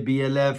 BLF,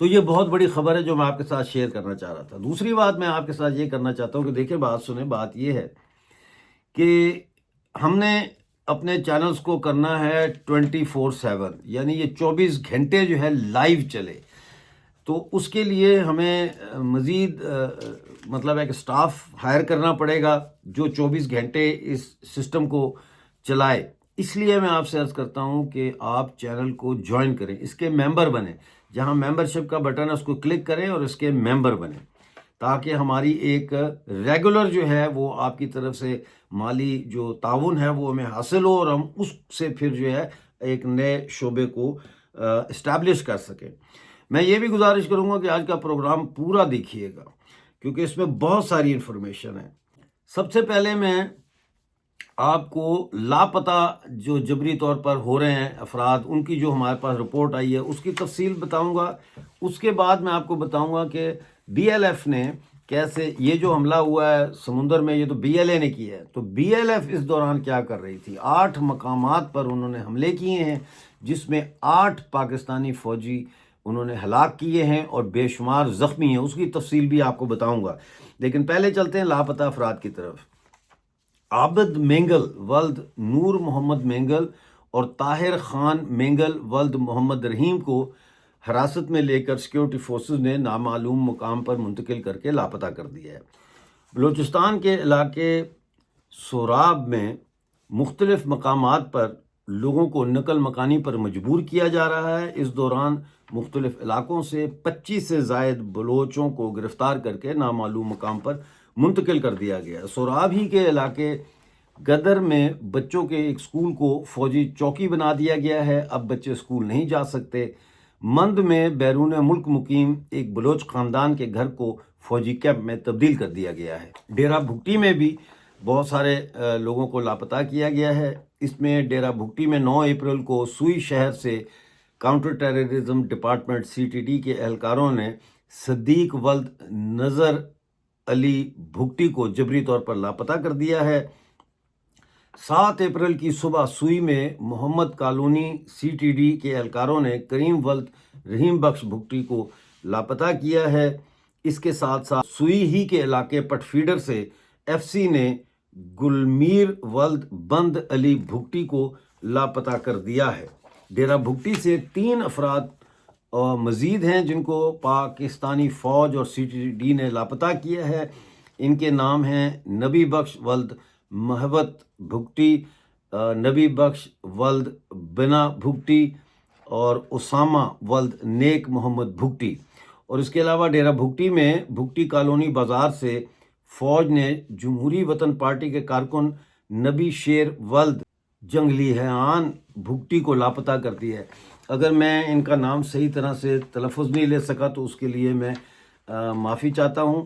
تو یہ بہت بڑی خبر ہے جو میں آپ کے ساتھ شیئر کرنا چاہ رہا تھا. دوسری بات میں آپ کے ساتھ یہ کرنا چاہتا ہوں کہ دیکھیں بات سنیں، بات یہ ہے کہ ہم نے اپنے چینلز کو کرنا ہے 24/7، یعنی یہ 24 گھنٹے جو ہے لائیو چلے. تو اس کے لیے ہمیں مزید مطلب ہے کہ سٹاف ہائر کرنا پڑے گا جو 24 گھنٹے اس سسٹم کو چلائے. اس لیے میں آپ سے عرض کرتا ہوں کہ آپ چینل کو جوائن کریں، اس کے ممبر بنیں. جہاں ممبرشپ کا بٹن ہے اس کو کلک کریں اور اس کے ممبر بنیں، تاکہ ہماری ایک ریگولر جو ہے وہ آپ کی طرف سے مالی جو تعاون ہے وہ ہمیں حاصل ہو، اور ہم اس سے پھر جو ہے ایک نئے شعبے کو اسٹیبلش کر سکیں. میں یہ بھی گزارش کروں گا کہ آج کا پروگرام پورا دیکھیے گا، کیونکہ اس میں بہت ساری انفارمیشن ہے. سب سے پہلے میں آپ کو لاپتہ جو جبری طور پر ہو رہے ہیں افراد، ان کی جو ہمارے پاس رپورٹ آئی ہے اس کی تفصیل بتاؤں گا. اس کے بعد میں آپ کو بتاؤں گا کہ بی ایل ایف نے کیسے یہ جو حملہ ہوا ہے سمندر میں، یہ تو بی ایل اے نے کیا ہے، تو بی ایل ایف اس دوران کیا کر رہی تھی. 8 مقامات پر انہوں نے حملے کیے ہیں، جس میں 8 پاکستانی فوجی انہوں نے ہلاک کیے ہیں اور بے شمار زخمی ہیں. اس کی تفصیل بھی آپ کو بتاؤں گا، لیکن پہلے چلتے ہیں لاپتہ افراد کی طرف. عابد مینگل ولد نور محمد مینگل اور طاہر خان مینگل ولد محمد رحیم کو حراست میں لے کر سیکیورٹی فورسز نے نامعلوم مقام پر منتقل کر کے لاپتہ کر دیا ہے. بلوچستان کے علاقے سوراب میں مختلف مقامات پر لوگوں کو نقل مکانی پر مجبور کیا جا رہا ہے. اس دوران مختلف علاقوں سے 25 سے زائد بلوچوں کو گرفتار کر کے نامعلوم مقام پر منتقل کر دیا گیا. سوراب ہی کے علاقے گدر میں بچوں کے ایک سکول کو فوجی چوکی بنا دیا گیا ہے، اب بچے سکول نہیں جا سکتے. مند میں بیرون ملک مقیم ایک بلوچ خاندان کے گھر کو فوجی کیمپ میں تبدیل کر دیا گیا ہے. ڈیرہ بھگٹی میں بھی بہت سارے لوگوں کو لاپتہ کیا گیا ہے. اس میں ڈیرہ بھگٹی میں 9 اپریل کو سوئی شہر سے کاؤنٹر ٹیررزم ڈپارٹمنٹ CTD کے اہلکاروں نے صدیق ولد نظر علی بھگٹی کو جبری طور پر لاپتہ کر دیا ہے. 7 اپریل کی صبح سوئی میں محمد کالونی CTD کے اہلکاروں نے کریم ولد رحیم بخش بھگٹی کو لاپتہ کیا ہے. اس کے ساتھ ساتھ سوئی ہی کے علاقے پٹ فیڈر سے FC نے گلمیر ولد بند علی بھگٹی کو لاپتہ کر دیا ہے. ڈیرہ بھگٹی سے 3 افراد مزید ہیں جن کو پاکستانی فوج اور CTD نے لاپتہ کیا ہے. ان کے نام ہیں نبی بخش ولد محبت بھگٹی، نبی بخش ولد بنا بھگٹی اور اسامہ ولد نیک محمد بھگٹی. اور اس کے علاوہ ڈیرہ بھگٹی میں بھگٹی کالونی بازار سے فوج نے جمہوری وطن پارٹی کے کارکن نبی شیر ولد جنگلی حیان بھگٹی کو لاپتہ کر دیا ہے. اگر میں ان کا نام صحیح طرح سے تلفظ نہیں لے سکا تو اس کے لیے میں معافی چاہتا ہوں.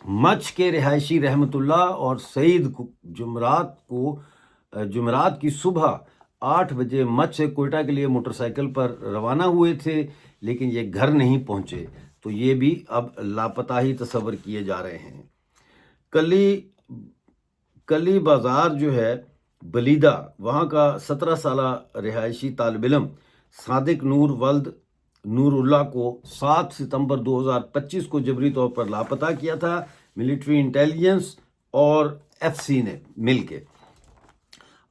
مچھ کے رہائشی رحمت اللہ اور سعید جمعرات کی صبح 8 بجے مچھ سے کوئٹہ کے لیے موٹر سائیکل پر روانہ ہوئے تھے، لیکن یہ گھر نہیں پہنچے، تو یہ بھی اب لاپتہ ہی تصور کیے جا رہے ہیں. کلی بازار جو ہے بلیدہ، وہاں کا 17 سالہ رہائشی طالب علم صادق نور ولد نور اللہ کو 7 ستمبر 2025 کو جبری طور پر لاپتہ کیا تھا. ملٹری انٹیلیجنس اور FC نے مل کے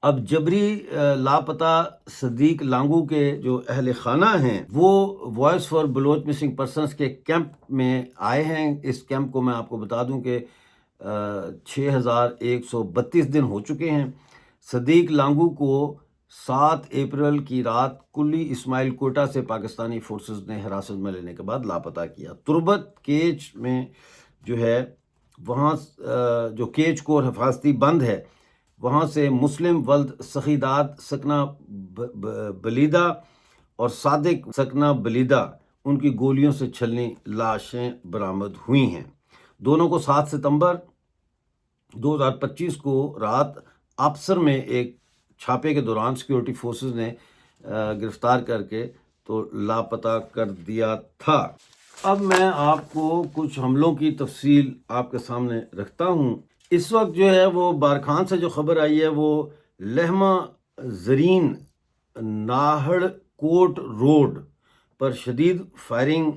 اب جبری لاپتہ صدیق لانگو کے جو اہل خانہ ہیں وہ voice for Baloch missing persons کے کیمپ میں آئے ہیں. اس کیمپ کو میں آپ کو بتا دوں کہ 6132 دن ہو چکے ہیں. صدیق لانگو کو 7 اپریل کی رات کلی اسماعیل کوئٹہ سے پاکستانی فورسز نے حراست میں لینے کے بعد لاپتہ کیا. تربت کیچ میں جو ہے وہاں جو کیچ کو حفاظتی بند ہے وہاں سے مسلم ولد سخیداد سکنہ بلیدہ اور صادق سکنہ بلیدہ ان کی گولیوں سے چھلنی لاشیں برآمد ہوئی ہیں. دونوں کو 7 ستمبر 2025 کو رات آپسر میں ایک چھاپے کے دوران سیکیورٹی فورسز نے گرفتار کر کے تو لاپتہ کر دیا تھا. اب میں آپ کو کچھ حملوں کی تفصیل آپ کے سامنے رکھتا ہوں. اس وقت جو ہے وہ بارکھان سے جو خبر آئی ہے وہ لہمہ زرین ناہڑ کوٹ روڈ پر شدید فائرنگ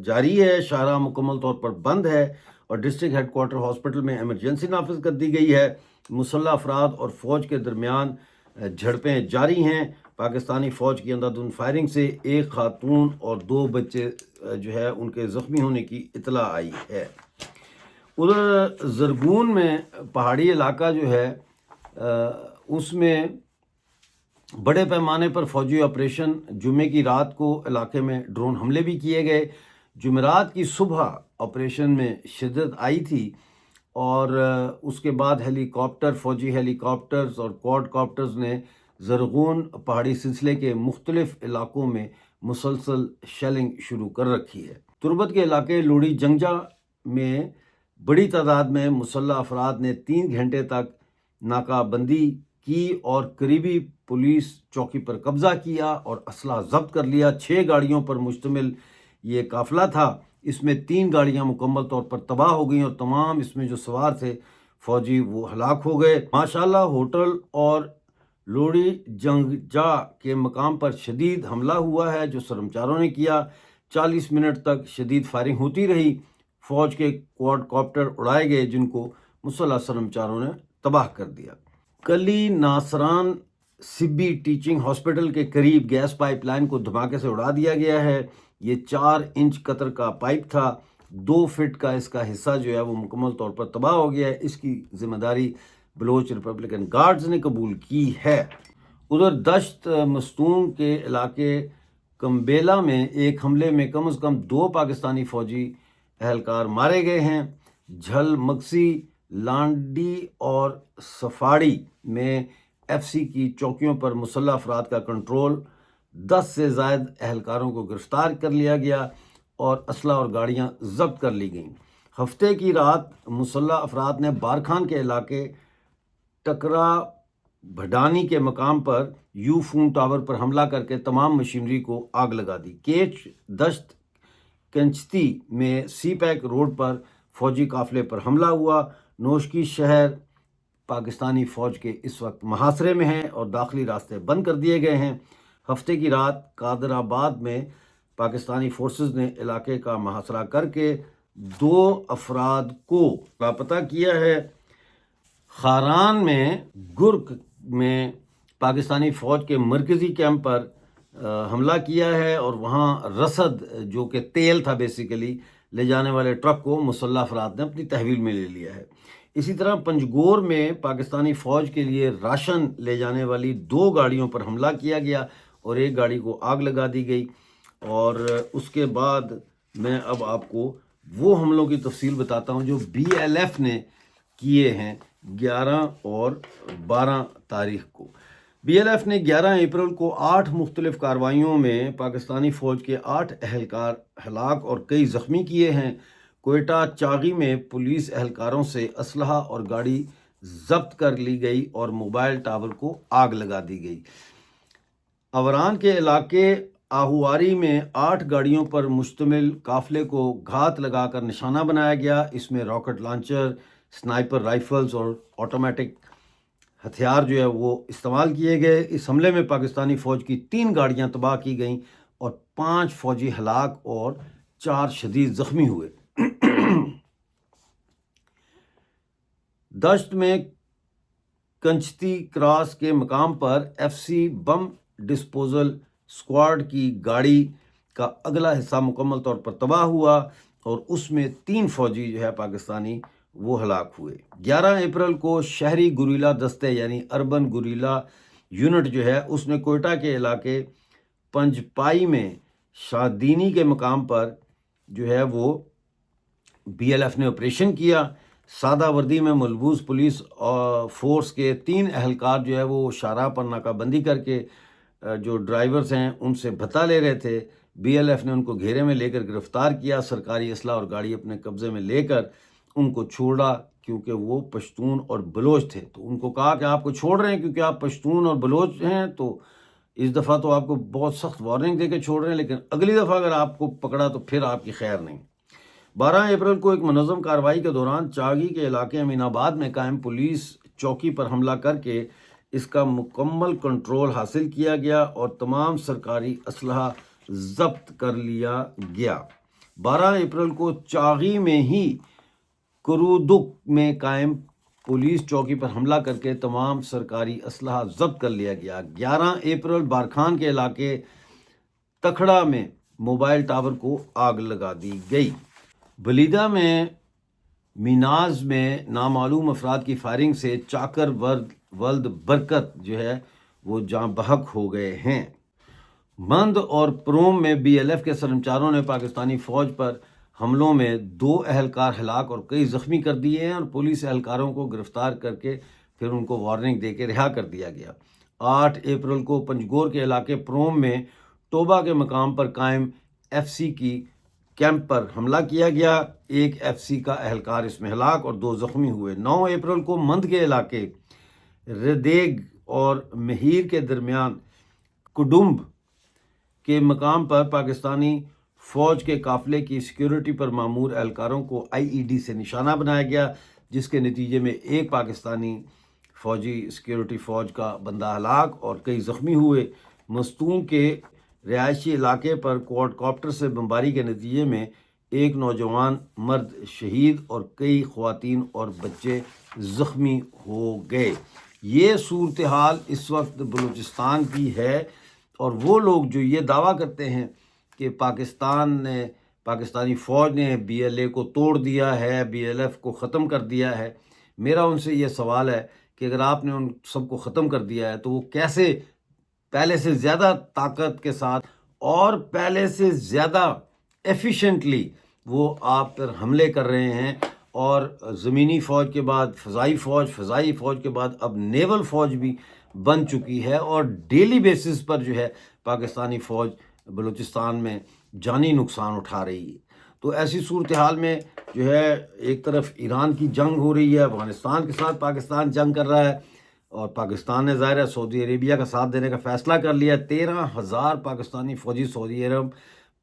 جاری ہے. شاہراہ مکمل طور پر بند ہے اور ڈسٹرکٹ ہیڈ کوارٹر ہاسپٹل میں ایمرجنسی نافذ کر دی گئی ہے. مسلح افراد اور فوج کے درمیان جھڑپیں جاری ہیں. پاکستانی فوج کی اندھادھند فائرنگ سے ایک خاتون اور 2 بچے جو ہے ان کے زخمی ہونے کی اطلاع آئی ہے. ادھر زرگون میں پہاڑی علاقہ جو ہے اس میں بڑے پیمانے پر فوجی آپریشن جمعے کی رات کو علاقے میں ڈرون حملے بھی کیے گئے. جمعرات کی صبح آپریشن میں شدت آئی تھی اور اس کے بعد فوجی ہیلی کاپٹرز اور کوڈ کاپٹرز نے زرغون پہاڑی سلسلے کے مختلف علاقوں میں مسلسل شیلنگ شروع کر رکھی ہے. تربت کے علاقے لوڑی جنگجا میں بڑی تعداد میں مسلح افراد نے 3 گھنٹے تک ناکہ بندی کی اور قریبی پولیس چوکی پر قبضہ کیا اور اسلحہ ضبط کر لیا. 6 گاڑیوں پر مشتمل یہ قافلہ تھا. اس میں 3 گاڑیاں مکمل طور پر تباہ ہو گئیں اور تمام اس میں جو سوار تھے فوجی وہ ہلاک ہو گئے. ماشاءاللہ ہوٹل اور لوڑی جنگجا کے مقام پر شدید حملہ ہوا ہے جو سرمچاروں نے کیا. 40 منٹ تک شدید فائرنگ ہوتی رہی. فوج کے کوڈ کاپٹر اڑائے گئے جن کو مسلح سرمچاروں نے تباہ کر دیا. کلی ناصران سبی ٹیچنگ ہاسپٹل کے قریب گیس پائپ لائن کو دھماکے سے اڑا دیا گیا ہے. یہ 4 انچ قطر کا پائپ تھا. 2 فٹ کا اس کا حصہ جو ہے وہ مکمل طور پر تباہ ہو گیا ہے. اس کی ذمہ داری بلوچ ریپبلکن گارڈز نے قبول کی ہے. ادھر دشت مستون کے علاقے کمبیلا میں ایک حملے میں کم از کم 2 پاکستانی فوجی اہلکار مارے گئے ہیں. جھل مگسی لانڈی اور سفاڑی میں ایف سی کی چوکیوں پر مسلح افراد کا کنٹرول. 10 سے زائد اہلکاروں کو گرفتار کر لیا گیا اور اسلحہ اور گاڑیاں ضبط کر لی گئیں. ہفتے کی رات مسلح افراد نے بارکھان کے علاقے ٹکرا بھڈانی کے مقام پر یو فون ٹاور پر حملہ کر کے تمام مشینری کو آگ لگا دی. کیچ دشت کنچتی میں سی پیک روڈ پر فوجی قافلے پر حملہ ہوا. نوشکی شہر پاکستانی فوج کے اس وقت محاصرے میں ہیں اور داخلی راستے بند کر دیے گئے ہیں. ہفتے کی رات قادر آباد میں پاکستانی فورسز نے علاقے کا محاصرہ کر کے 2 افراد کو لاپتہ کیا ہے. خاران میں گرک میں پاکستانی فوج کے مرکزی کیمپ پر حملہ کیا ہے اور وہاں رسد جو کہ تیل تھا بیسیکلی لے جانے والے ٹرک کو مسلح افراد نے اپنی تحویل میں لے لیا ہے. اسی طرح پنجگور میں پاکستانی فوج کے لیے راشن لے جانے والی 2 گاڑیوں پر حملہ کیا گیا اور ایک گاڑی کو آگ لگا دی گئی. اور اس کے بعد میں اب آپ کو وہ حملوں کی تفصیل بتاتا ہوں جو بی ایل ایف نے کیے ہیں 11 اور 12 تاریخ کو. بی ایل ایف نے 11 اپریل کو 8 مختلف کارروائیوں میں پاکستانی فوج کے 8 اہلکار ہلاک اور کئی زخمی کیے ہیں. کوئٹہ چاغی میں پولیس اہلکاروں سے اسلحہ اور گاڑی ضبط کر لی گئی اور موبائل ٹاور کو آگ لگا دی گئی. اوران کے علاقے آہواری میں 8 گاڑیوں پر مشتمل قافلے کو گھات لگا کر نشانہ بنایا گیا. اس میں راکٹ لانچر، سنائپر رائفلز اور آٹومیٹک ہتھیار جو ہے وہ استعمال کیے گئے. اس حملے میں پاکستانی فوج کی 3 گاڑیاں تباہ کی گئیں اور 5 فوجی ہلاک اور 4 شدید زخمی ہوئے. دشت میں کنچتی کراس کے مقام پر F C bomb disposal squad کی گاڑی کا اگلا حصہ مکمل طور پر تباہ ہوا اور اس میں 3 فوجی جو ہے پاکستانی وہ ہلاک ہوئے. 11 اپریل کو شہری گوریلا دستے یعنی اربن گوریلا یونٹ جو ہے اس نے کوئٹہ کے علاقے پنجپائی میں شادینی کے مقام پر جو ہے وہ بی ایل ایف نے آپریشن کیا. سادہ وردی میں ملبوس پولیس فورس کے 3 اہلکار جو ہے وہ شاہراہ پر ناکہ بندی کر کے جو ڈرائیورز ہیں ان سے بھتہ لے رہے تھے. بی ایل ایف نے ان کو گھیرے میں لے کر گرفتار کیا. سرکاری اسلحہ اور گاڑی اپنے قبضے میں لے کر ان کو چھوڑا کیونکہ وہ پشتون اور بلوچ تھے. تو ان کو کہا کہ آپ کو چھوڑ رہے ہیں کیونکہ آپ پشتون اور بلوچ ہیں، تو اس دفعہ تو آپ کو بہت سخت وارننگ دے کے چھوڑ رہے ہیں، لیکن اگلی دفعہ اگر آپ کو پکڑا تو پھر آپ کی خیر نہیں. 12 اپریل کو ایک منظم کارروائی کے دوران چاغی کے علاقے امین آباد میں قائم پولیس چوکی پر حملہ کر کے اس کا مکمل کنٹرول حاصل کیا گیا اور تمام سرکاری اسلحہ ضبط کر لیا گیا۔ 12 اپریل کو چاغی میں ہی کرودک میں قائم پولیس چوکی پر حملہ کر کے تمام سرکاری اسلحہ ضبط کر لیا گیا۔ 11 اپریل بارکھان کے علاقے تکھڑا میں موبائل ٹاور کو آگ لگا دی گئی۔ بلیدہ میں میناز میں نامعلوم افراد کی فائرنگ سے چاکر ولد برکت جو ہے وہ جاں بحق ہو گئے ہیں۔ مند اور پروم میں بی ایل ایف کے سرمچاروں نے پاکستانی فوج پر حملوں میں 2 اہلکار ہلاک اور کئی زخمی کر دیے ہیں اور پولیس اہلکاروں کو گرفتار کر کے پھر ان کو وارننگ دے کے رہا کر دیا گیا۔ 8 اپریل کو پنجگور کے علاقے پروم میں ٹوبا کے مقام پر قائم ایف سی کی کیمپ پر حملہ کیا گیا۔ ایک ایف سی کا اہلکار اس میں ہلاک اور 2 زخمی ہوئے۔ 9 اپریل کو مند کے علاقے ردیگ اور مہیر کے درمیان کڈمب کے مقام پر پاکستانی فوج کے قافلے کی سیکیورٹی پر مامور اہلکاروں کو آئی ای ڈی سے نشانہ بنایا گیا، جس کے نتیجے میں ایک پاکستانی فوجی سیکیورٹی فوج کا بندہ ہلاک اور کئی زخمی ہوئے۔ مستون کے رہائشی علاقے پر کوڈ کاپٹر سے بمباری کے نتیجے میں ایک نوجوان مرد شہید اور کئی خواتین اور بچے زخمی ہو گئے۔ یہ صورتحال اس وقت بلوچستان کی ہے، اور وہ لوگ جو یہ دعویٰ کرتے ہیں کہ پاکستانی فوج نے بی ایل اے کو توڑ دیا ہے، بی ایل ایف کو ختم کر دیا ہے، میرا ان سے یہ سوال ہے کہ اگر آپ نے ان سب کو ختم کر دیا ہے تو وہ کیسے پہلے سے زیادہ طاقت کے ساتھ اور پہلے سے زیادہ ایفیشینٹلی وہ آپ پر حملے کر رہے ہیں، اور زمینی فوج کے بعد فضائی فوج کے بعد اب نیول فوج بھی بن چکی ہے، اور ڈیلی بیسس پر جو ہے پاکستانی فوج بلوچستان میں جانی نقصان اٹھا رہی ہے۔ تو ایسی صورتحال میں جو ہے ایک طرف ایران کی جنگ ہو رہی ہے، افغانستان کے ساتھ پاکستان جنگ کر رہا ہے، اور پاکستان نے ظاہر ہے سعودی عربیہ کا ساتھ دینے کا فیصلہ کر لیا۔ 13,000 پاکستانی فوجی سعودی عرب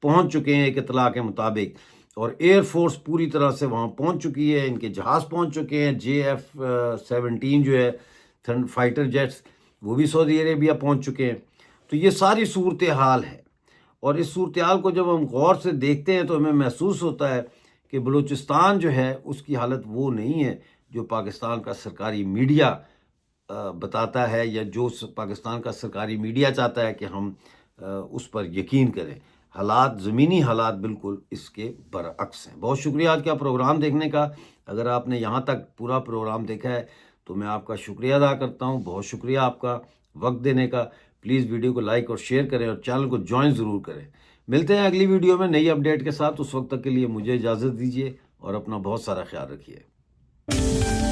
پہنچ چکے ہیں ایک اطلاع کے مطابق، اور ایئر فورس پوری طرح سے وہاں پہنچ چکی ہے، ان کے جہاز پہنچ چکے ہیں، JF-17 جو ہے فائٹر جیٹس وہ بھی سعودی عربیہ پہنچ چکے ہیں۔ تو یہ ساری صورتحال ہے، اور اس صورتحال کو جب ہم غور سے دیکھتے ہیں تو ہمیں محسوس ہوتا ہے کہ بلوچستان جو ہے اس کی حالت وہ نہیں ہے جو پاکستان کا سرکاری میڈیا بتاتا ہے، یا جو پاکستان کا سرکاری میڈیا چاہتا ہے کہ ہم اس پر یقین کریں۔ زمینی حالات بالکل اس کے برعکس ہیں۔ بہت شکریہ آج کا پروگرام دیکھنے کا۔ اگر آپ نے یہاں تک پورا پروگرام دیکھا ہے تو میں آپ کا شکریہ ادا کرتا ہوں۔ بہت شکریہ آپ کا وقت دینے کا۔ پلیز ویڈیو کو لائک اور شیئر کریں اور چینل کو جوائن ضرور کریں۔ ملتے ہیں اگلی ویڈیو میں نئی اپڈیٹ کے ساتھ۔ اس وقت تک کے لیے مجھے اجازت دیجیے اور اپنا بہت سارا خیال رکھیے۔